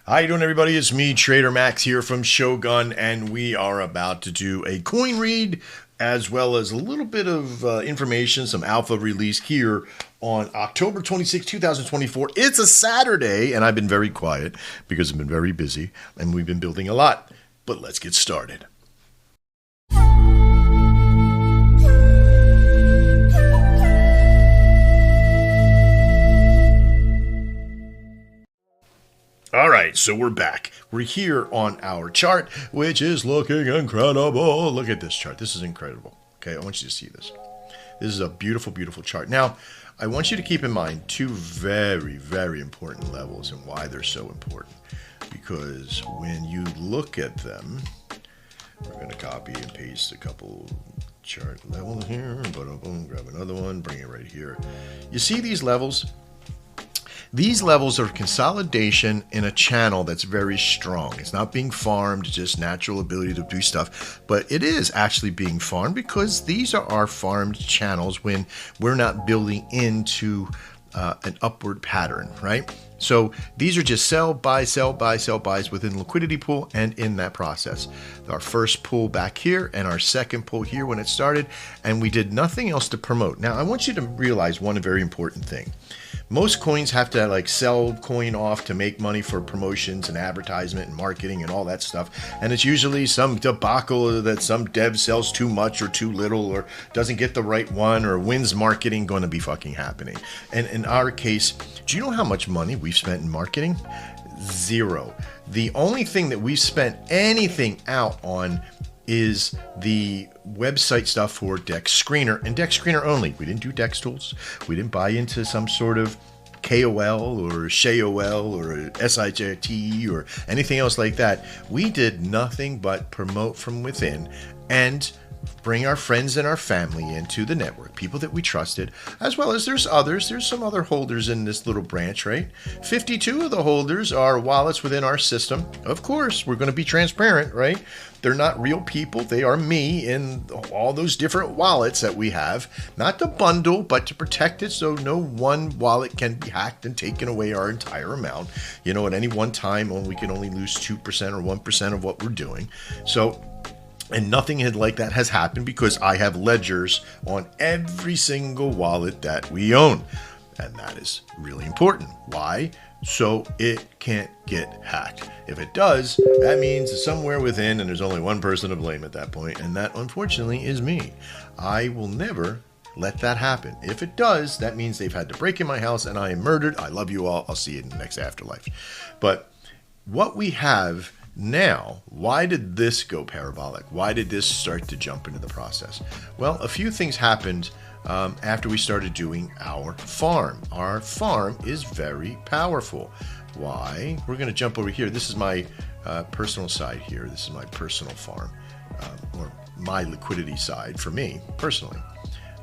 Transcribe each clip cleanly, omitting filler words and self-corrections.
How you doing, everybody? It's me, Trader Max, here from Shogun, and we are about to do a coin read as well as a little bit of information, some alpha release here on October 26, 2024. It's a Saturday, and I've been very quiet because I've been very busy, and we've been building a lot. But let's get started. All right, so we're back. We're here on our chart, which is looking incredible. Look at this chart. This is incredible. Okay, I want you to see this. This is a beautiful, beautiful chart. Now, I want you to keep in mind two very, very important levels and why they're so important. Because when you look at them, we're going to copy and paste a couple chart levels here. Boom, grab another one, bring it right here. You see these levels? These levels are consolidation in a channel that's very strong. It's not being farmed, just natural ability to do stuff, but it is actually being farmed because these are our farmed channels when we're not building into an upward pattern, right? So these are just sell, buy, sell, buy, sell, buys within liquidity pool and in that process. Our first pull back here and our second pull here when it started, and we did nothing else to promote. Now, I want you to realize one very important thing. Most coins have to like sell coin off to make money for promotions and advertisement and marketing and all that stuff. And it's usually some debacle that some dev sells too much or too little or doesn't get the right one or wins marketing going to be fucking happening. And in our case, do you know how much money we've spent in marketing? Zero. The only thing that we've spent anything out on is the website stuff for Dex Screener and Dex Screener only. We didn't do Dex Tools. We didn't buy into some sort of KOL or SHAOL or SIJT or anything else like that. We did nothing but promote from within and bring our friends and our family into the network, people that we trusted, as well as there's others. There's some other holders in this little branch, right? 52 of the holders are wallets within our system. Of course, we're going to be transparent, right? They're not real people. They are me in all those different wallets that we have, not to bundle, but to protect it so no one wallet can be hacked and taken away our entire amount. You know, at any one time, we can only lose 2% or 1% of what we're doing. So, and nothing like that has happened because I have ledgers on every single wallet that we own. And that is really important. Why? So it can't get hacked. If it does, that means it's somewhere within, and there's only one person to blame at that point, and that unfortunately is me. I will never let that happen. If it does, that means they've had to break in my house and I am murdered. I love you all. I'll see you in the next afterlife. But what we have now, why did this go parabolic? Why did this start to jump into the process? Well, a few things happened after we started doing our farm. Our farm is very powerful. Why? We're going to jump over here. This is my personal side here. This is my personal farm, or my liquidity side for me personally.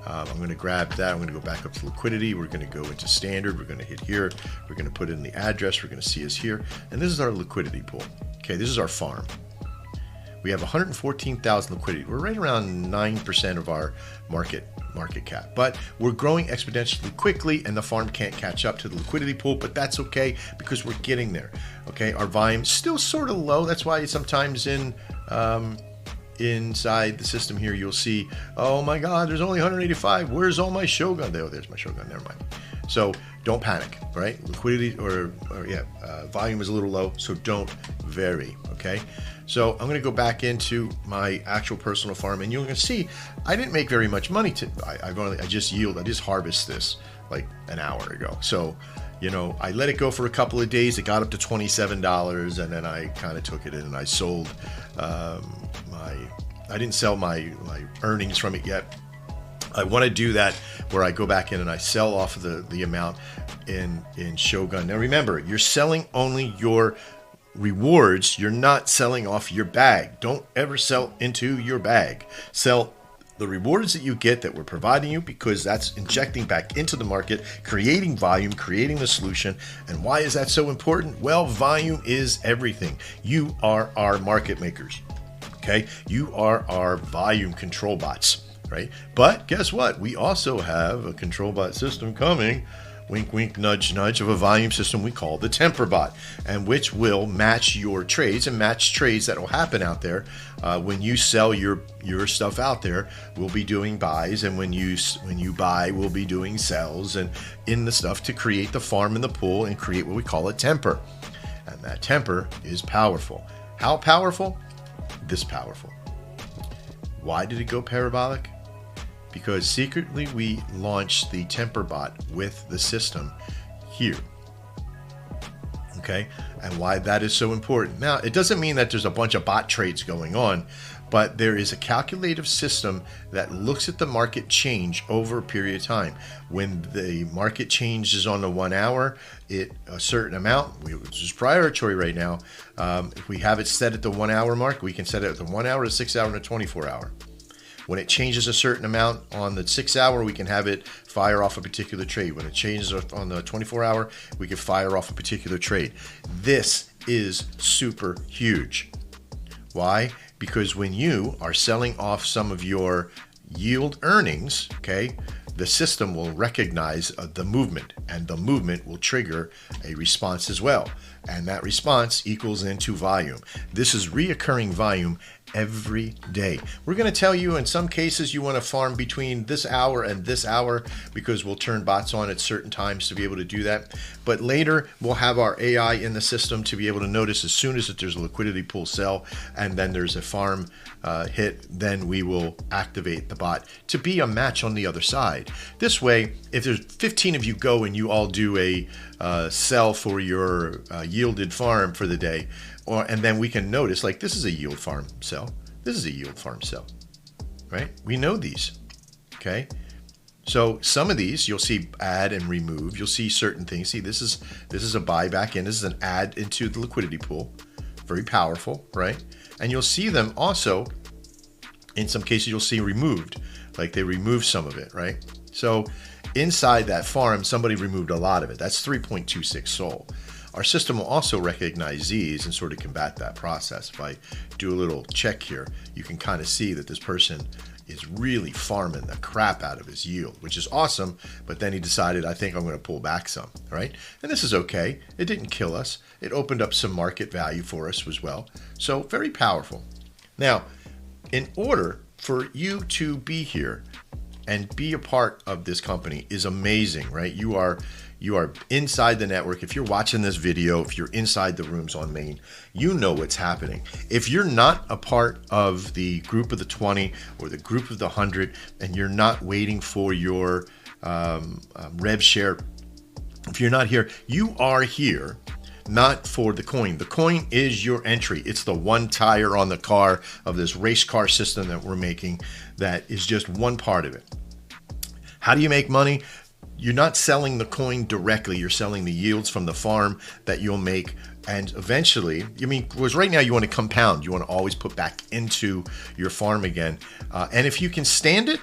I'm going to grab that. I'm going to go back up to liquidity. We're going to go into standard. We're going to hit here. We're going to put in the address. We're going to see us here. And this is our liquidity pool. Okay, this is our farm. We have 114,000 liquidity. We're right around 9% of our market cap. But we're growing exponentially quickly, and the farm can't catch up to the liquidity pool, but that's okay because we're getting there. Okay, our volume's still sort of low. That's why sometimes inside the system here, you'll see, oh my God, there's only 185. Where's all my Shogun? Oh, there's my Shogun. Never mind. So don't panic, right? Liquidity volume is a little low, so don't vary, okay? So I'm going to go back into my actual personal farm, and you're going to see I didn't make very much money. I just harvest this like an hour ago. So, you know, I let it go for a couple of days. It got up to $27, and then I kind of took it in and I sold I didn't sell my earnings from it yet. I want to do that where I go back in and I sell off of the amount in Shogun. Now remember, you're selling only your rewards. You're not selling off your bag. Don't ever sell into your bag. Sell the rewards that you get that we're providing you, because that's injecting back into the market, creating volume, creating the solution. And why is that so important? Well, volume is everything. You are our market makers. Okay, you are our volume control bots, right? But guess what? We also have a control bot system coming wink, wink, nudge, nudge, of a volume system we call the temper bot, and which will match your trades and match trades that will happen out there. When you sell your stuff out there, we'll be doing buys, and when you buy, we'll be doing sells, and in the stuff to create the farm and the pool and create what we call a temper. And that temper is powerful. How powerful? This powerful. Why did it go parabolic? Because secretly we launched the temper bot with the system here. Okay, and why that is so important. Now, it doesn't mean that there's a bunch of bot trades going on, but there is a calculative system that looks at the market change over a period of time. When the market changes on the 1 hour, a certain amount, which is priority right now, if we have it set at the 1 hour mark, we can set it at the 1 hour, the 6 hour, and the 24 hour. When it changes a certain amount on the 6 hour, we can have it fire off a particular trade. When it changes on the 24 hour, we can fire off a particular trade. This is super huge. Why? Because when you are selling off some of your yield earnings, okay, the system will recognize the movement, and the movement will trigger a response as well. And that response equals into volume. This is reoccurring volume every day. We're going to tell you in some cases you want to farm between this hour and this hour because we'll turn bots on at certain times to be able to do that. But later we'll have our AI in the system to be able to notice as soon as there's a liquidity pool sell and then there's a farm hit, then we will activate the bot to be a match on the other side. This way, if there's 15 of you go and you all do a sell for your yielded farm for the day, and then we can notice, like, this is a yield farm sell. This is a yield farm sell, right? We know these, okay? So some of these you'll see add and remove. You'll see certain things. See, this is a buy back in. This is an add into the liquidity pool. Very powerful, right? And you'll see them also, in some cases you'll see removed, like they removed some of it, right? So inside that farm, somebody removed a lot of it. That's 3.26 SOL. Our system will also recognize these and sort of combat that process. If I do a little check here, you can kind of see that this person is really farming the crap out of his yield, which is awesome. But then he decided, I think I'm going to pull back some, right? And this is okay. It didn't kill us. It opened up some market value for us as well. So very powerful. Now, in order for you to be here and be a part of this company is amazing, right? You are inside the network. If you're watching this video, if you're inside the rooms on Main, you know what's happening. If you're not a part of the group of the 20 or the group of the 100, and you're not waiting for your rev share, if you're not here, you are here not for the coin. The coin is your entry. It's the one tire on the car of this race car system that we're making that is just one part of it. How do you make money? You're not selling the coin directly. You're selling the yields from the farm that you'll make. And eventually, because right now you want to compound. You want to always put back into your farm again. And if you can stand it,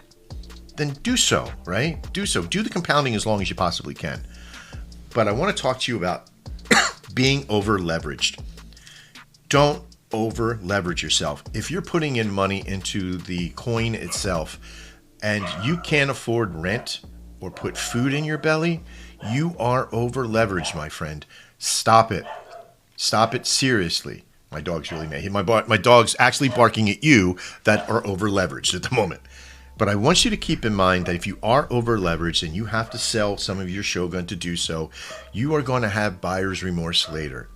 then do so, right? Do so. Do the compounding as long as you possibly can. But I want to talk to you about being over leveraged. Don't over leverage yourself. If you're putting in money into the coin itself and you can't afford rent or put food in your belly, you are over leveraged, my friend. Stop it. Stop it seriously. My dog's really mad. My dog's actually barking at you that are over leveraged at the moment. But I want you to keep in mind that if you are over leveraged and you have to sell some of your Shogun to do so, you are going to have buyer's remorse later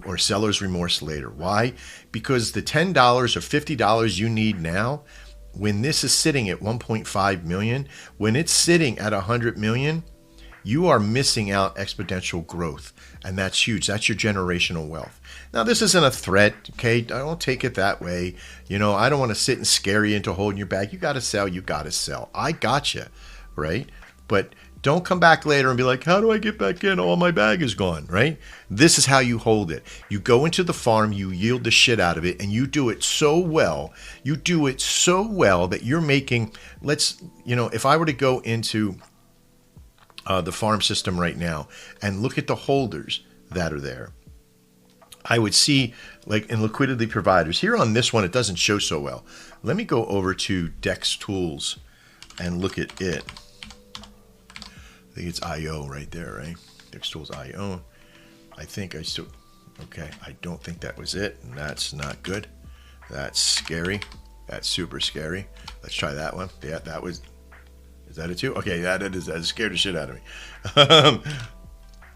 or seller's remorse later. Why? Because the $10 or $50 you need now, when this is sitting at 1.5 million, when it's sitting at 100 million, you are missing out exponential growth. And that's huge. That's your generational wealth. Now, this isn't a threat, okay? I don't take it that way. You know, I don't want to sit and scare you into holding your bag. You got to sell. You got to sell. I got you, right? But don't come back later and be like, how do I get back in? All my bag is gone, right? This is how you hold it. You go into the farm, you yield the shit out of it, and you do it so well. You do it so well that you're making, if I were to go into the farm system right now and look at the holders that are there, I would see, like in liquidity providers, here on this one, it doesn't show so well. Let me go over to Dex Tools and look at it. think it's IO right there, right? Dex Tools IO. I think I still, okay, I don't think that was it, and that's not good. That's scary. That's super scary. Let's try that one. Yeah, that was, is that it too? Okay, that scared the shit out of me.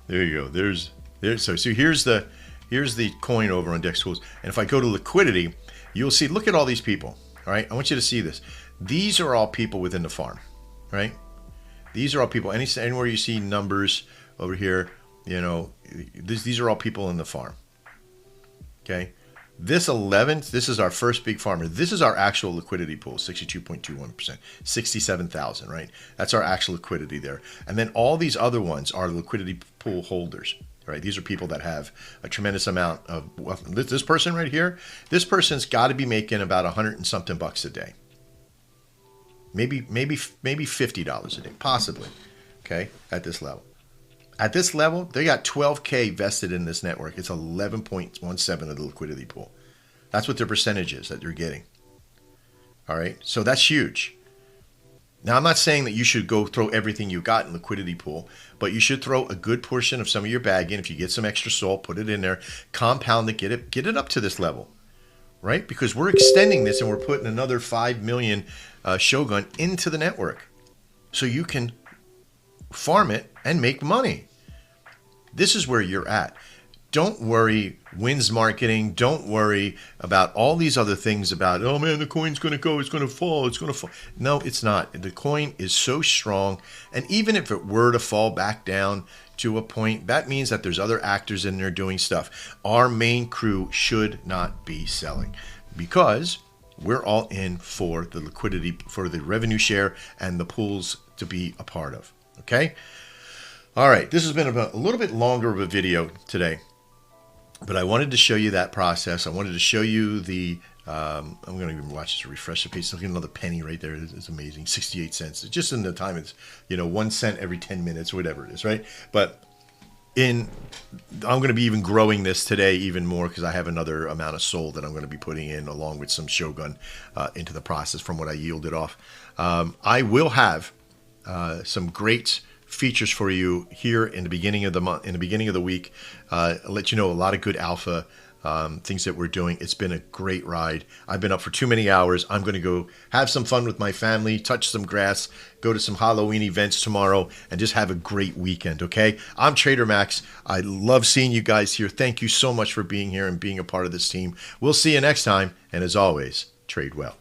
There you go. There's so here's the coin over on Dex Tools. And if I go to liquidity, you'll see, look at all these people. All right, I want you to see this. These are all people within the farm, right? These are all people. Anywhere you see numbers over here, you know, these are all people in the farm. Okay. This 11th, this is our first big farmer. This is our actual liquidity pool, 62.21%, 67,000, right? That's our actual liquidity there. And then all these other ones are liquidity pool holders, right? These are people that have a tremendous amount of wealth. This person right here, this person's got to be making about $100 and something bucks a day. Maybe $50 a day, possibly, okay, at this level. At this level, they got 12K vested in this network. It's 11.17 of the liquidity pool. That's what their percentage is that they're getting. All right, so that's huge. Now, I'm not saying that you should go throw everything you got in liquidity pool, but you should throw a good portion of some of your bag in. If you get some extra salt, put it in there, compound it, get it up to this level, right? Because we're extending this and we're putting another 5 million Shogun into the network, so you can farm it and make money. This is where you're at. Don't worry, wins marketing. Don't worry about all these other things about, oh man, the coin's going to go, it's going to fall, it's going to fall. No, it's not. The coin is so strong. And even if it were to fall back down to a point, that means that there's other actors in there doing stuff. Our main crew should not be selling, because we're all in for the liquidity, for the revenue share and the pools to be a part of. Okay? All right, this has been a little bit longer of a video today, but I wanted to show you that process. I wanted to show you the, I'm going to even watch this to refresh the page. Look at another penny right there. It's amazing, 68 cents. It's just in the time, it's, 1 cent every 10 minutes, whatever it is, right? But I'm going to be even growing this today even more, because I have another amount of soul that I'm going to be putting in along with some Shogun into the process from what I yielded off. I will have some great features for you here in the beginning of the month, in the beginning of the week. I'll let you know a lot of good alpha things that we're doing. It's been a great ride. I've been up for too many hours. I'm going to go have some fun with my family, touch some grass, go to some Halloween events tomorrow, and just have a great weekend, okay? I'm Trader Max. I love seeing you guys here. Thank you so much for being here and being a part of this team. We'll see you next time, and as always, trade well.